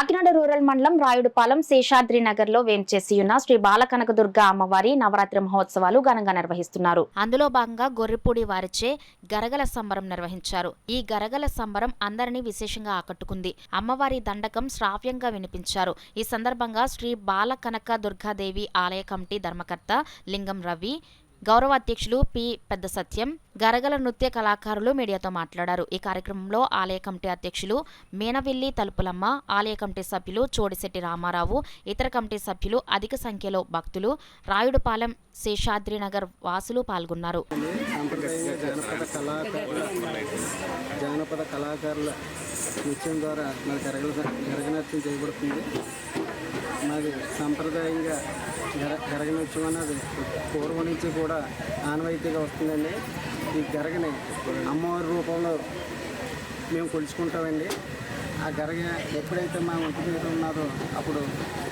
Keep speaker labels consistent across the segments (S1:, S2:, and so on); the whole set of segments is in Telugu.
S1: కాకినాడ రూరల్ మండలం రాయుడుపాలెం శేషాద్రి నగర్ లో వేంచేసి ఉన్న శ్రీ బాలకనకదుర్గ అమ్మవారి నవరాత్రి మహోత్సవాలు ఘనంగా నిర్వహిస్తున్నారు. అందులో భాగంగా గొర్రెపూడి వారిచే గరగల సంబరం నిర్వహించారు. ఈ గరగల సంబరం అందరినీ విశేషంగా ఆకట్టుకుంది. అమ్మవారి దండకం శ్రావ్యంగా వినిపించారు. ఈ సందర్భంగా శ్రీ బాలకనకదుర్గాదేవి ఆలయ కమిటీ ధర్మకర్త లింగం రవి, గౌరవ అధ్యక్షులు పి పెద్ద సత్యం, గరగల నృత్య కళాకారులు మీడియాతో మాట్లాడారు. ఈ కార్యక్రమంలో ఆలయ కమిటీ అధ్యక్షులు మేనవిల్లి తలుపులమ్మ, ఆలయ కమిటీ సభ్యులు చోడిశెట్టి రామారావు, ఇతర కమిటీ సభ్యులు, అధిక సంఖ్యలో భక్తులు, రాయుడుపాలెం శేషాద్రి నగర్ వాసులు పాల్గొన్నారు.
S2: జానపద కళాకారుల నృత్యం ద్వారా మన గరగనృత్యం చేయబడుతుంది. మాది సాంప్రదాయంగా గరగనృత్యం అన్నది పూర్వం నుంచి కూడా ఆనవాయితీగా వస్తుందండి. ఈ గరగని అమ్మవారి రూపంలో మేము కొలుచుకుంటామండి. ఆ గరగ ఎప్పుడైతే మా ఇంటి మీద ఉన్నారో అప్పుడు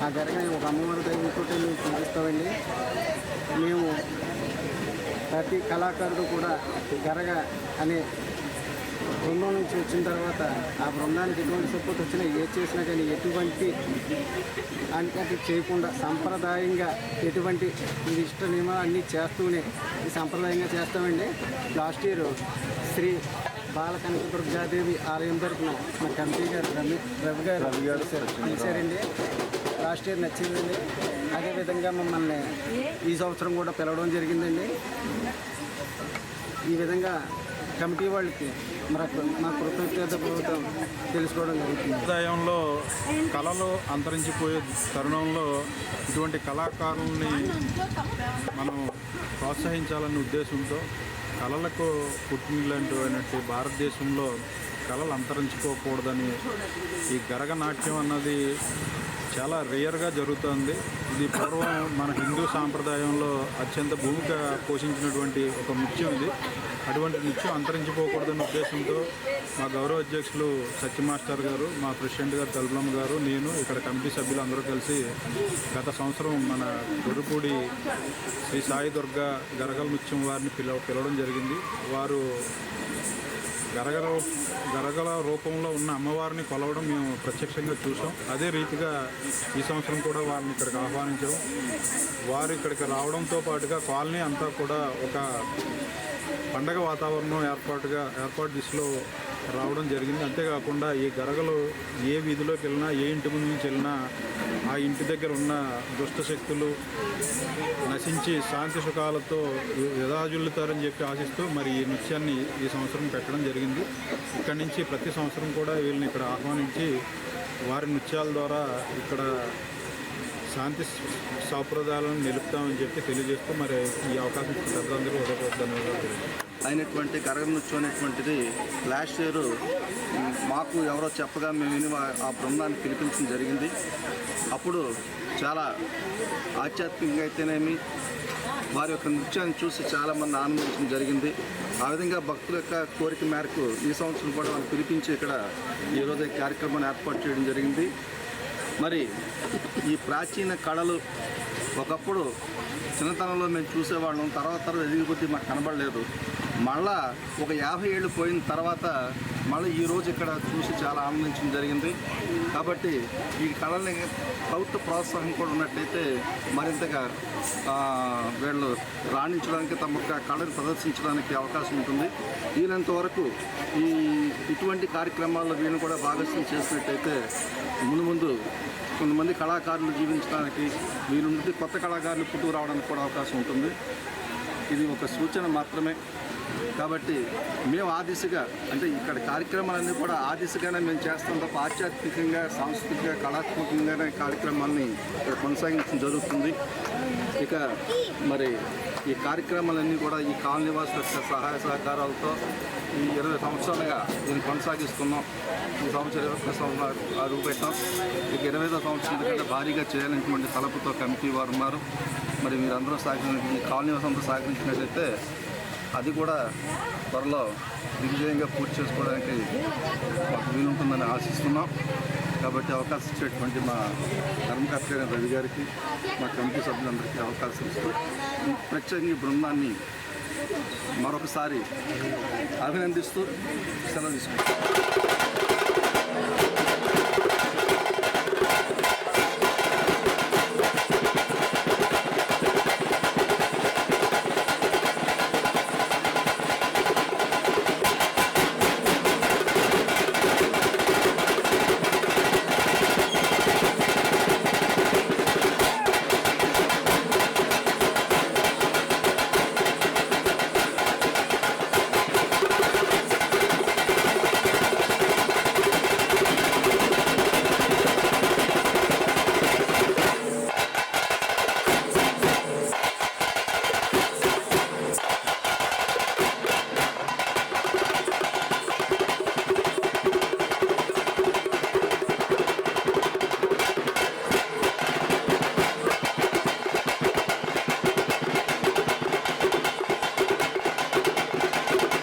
S2: ఆ గరగని ఒక అమ్మవారి దైవంతో మేము పూజిస్తామండి. మేము ప్రతి కళాకారుడు కూడా గరగ అనే బృందం నుంచి వచ్చిన తర్వాత ఆ బృందానికి ఎటువంటి సపోర్ట్ వచ్చినా ఏ చేసినా కానీ ఎటువంటి అంటే చేయకుండా సంప్రదాయంగా ఎటువంటి ఇష్ట నియమాలు అన్నీ చేస్తూనే ఈ సంప్రదాయంగా చేస్తామండి. లాస్ట్ ఇయర్ శ్రీ బాలకనకదుర్గాదేవి ఆలయం తరఫున మా కమిటీ గారు రవి గారు పిలిచారండి. లాస్ట్ ఇయర్ నచ్చిందండి. అదేవిధంగా మమ్మల్ని ఈ సంవత్సరం కూడా పిలవడం జరిగిందండి. ఈ విధంగా కమిటీ వాళ్ళకి మా కృతజ్ఞత ప్రభుత్వం తెలుసుకోవడం జరుగుతుంది.
S3: సముదాయంలో కళలు అంతరించిపోయే తరుణంలో ఇటువంటి కళాకారుల్ని మనం ప్రోత్సహించాలనే ఉద్దేశంతో కళలకు పుట్టినటువంటి భారతదేశంలో కళలు అంతరించుకోకూడదని ఈ గరగనాట్యం అన్నది చాలా రేర్గా జరుగుతుంది. ఇది పూర్వం మన హిందూ సాంప్రదాయంలో అత్యంత భూమిక పోషించినటువంటి ఒక నృత్యం ఇది. అటువంటి నృత్యం అంతరించిపోకూడదనే ఉద్దేశంతో మా గౌరవ అధ్యక్షులు సత్య మాస్టర్ గారు, మా ప్రెసిడెంట్ గారు తలుపులమ్మ గారు, నేను ఇక్కడ కమిటీ సభ్యులు అందరూ కలిసి గత సంవత్సరం మన గొర్రెపూడి శ్రీ సాయి దుర్గా గరగల నృత్యం వారిని పిలవడం జరిగింది. వారు గరగల రూపంలో ఉన్న అమ్మవారిని కొలవడం మేము ప్రత్యక్షంగా చూసాం. అదే రీతిగా ఈ సంవత్సరం కూడా వారిని ఇక్కడికి ఆహ్వానించాం. వారు ఇక్కడికి రావడంతో పాటుగా కాలనీ అంతా కూడా ఒక పండగ వాతావరణం ఏర్పాటు దిశలో రావడం జరిగింది. అంతేకాకుండా ఈ గరగలు ఏ వీధిలోకి వెళ్ళినా, ఏ ఇంటి ముందు నుంచి వెళ్ళినా ఆ ఇంటి దగ్గర ఉన్న దుష్ట శక్తులు నశించి శాంతి సుఖాలతో యథాజుల్లుతారని చెప్పి ఆశిస్తూ మరి ఈ నృత్యాన్ని ఈ సంవత్సరం పెట్టడం జరిగింది. ఇక్కడి నుంచి ప్రతి సంవత్సరం కూడా వీళ్ళని ఇక్కడ ఆహ్వానించి వారి నృత్యాల ద్వారా ఇక్కడ శాంతి సాంప్రదాయాలను నిలుపుతామని చెప్పి తెలియజేస్తూ మరి ఈ అవకాశం పెద్దలందరూ ధన్యవాదాలు.
S4: అయినటువంటి గరగ నృత్యం అనేటువంటిది లాస్ట్ ఇయర్ మాకు ఎవరో చెప్పగా మేము విని ఆ బృందాన్ని పిలిపించడం జరిగింది. అప్పుడు చాలా ఆధ్యాత్మికంగా అయితేనేమి వారి యొక్క నృత్యాన్ని చూసి చాలామంది ఆనందించడం జరిగింది. ఆ విధంగా భక్తుల యొక్క కోరిక మేరకు ఈ సంవత్సరం కూడా వాళ్ళు పిలిపించి ఇక్కడ ఈరోజు ఈ కార్యక్రమాన్ని ఏర్పాటు చేయడం జరిగింది. మరి ఈ ప్రాచీన కళలు ఒకప్పుడు చిన్నతనంలో మేము చూసేవాళ్ళం, తర్వాత ఎదిగిపోతే మాకు కనబడలేదు. మళ్ళా ఒక 50 ఏళ్ళు పోయిన తర్వాత మళ్ళీ ఈరోజు ఇక్కడ చూసి చాలా ఆనందించడం జరిగింది. కాబట్టి ఈ కళల్ని ప్రభుత్వ ప్రోత్సాహం కూడా ఉన్నట్టయితే మరింతగా వీళ్ళు రాణించడానికి, తమ కళను ప్రదర్శించడానికి అవకాశం ఉంటుంది. వీలంత వరకు ఇటువంటి కార్యక్రమాల్లో వీళ్ళని కూడా భాగస్వామ్యం చేసినట్టయితే ముందు కొంతమంది కళాకారులు జీవించడానికి వీలుంటే కొత్త కళాకారులు పుట్టుకు రావడానికి కూడా అవకాశం ఉంటుంది. ఇది ఒక సూచన మాత్రమే. కాబట్టి మేము ఆ దిశగా అంటే ఇక్కడ కార్యక్రమాలన్నీ కూడా ఆ దిశగానే మేము చేస్తాం తప్ప ఆధ్యాత్మికంగా, సాంస్కృతిక, కళాత్మకంగానే కార్యక్రమాలని కొనసాగించడం జరుగుతుంది. ఇక మరి ఈ కార్యక్రమాలన్నీ కూడా ఈ కాలనీ వాసుల సహాయ సహకారాలతో ఈ 20 సంవత్సరాలుగా దీన్ని కొనసాగిస్తున్నాం. ఈ సంవత్సరం 21 సంవత్సరాలు అడుగు పెట్టాం. ఇక 25వ సంవత్సరం కంటే భారీగా చేయాలనేటువంటి తలపుతో కమిటీ వారు ఉన్నారు. మరి మీరందరూ ఈ కాలనీ వాసులందరూ సహకరించినట్లయితే అది కూడా త్వరలో దిగ్విజయంగా పూర్తి చేసుకోవడానికి మాకు వీలుంటుందని ఆశిస్తున్నాం. కాబట్టి అవకాశం ఇచ్చేటువంటి మా ధర్మకర్త రవి గారికి, మా కమిటీ సభ్యులందరికీ అవకాశం ఇస్తూ ప్రత్యేకంగా ఈ బృందాన్ని మరొకసారి అభినందిస్తూ సెలవు తీసుకుంటాం.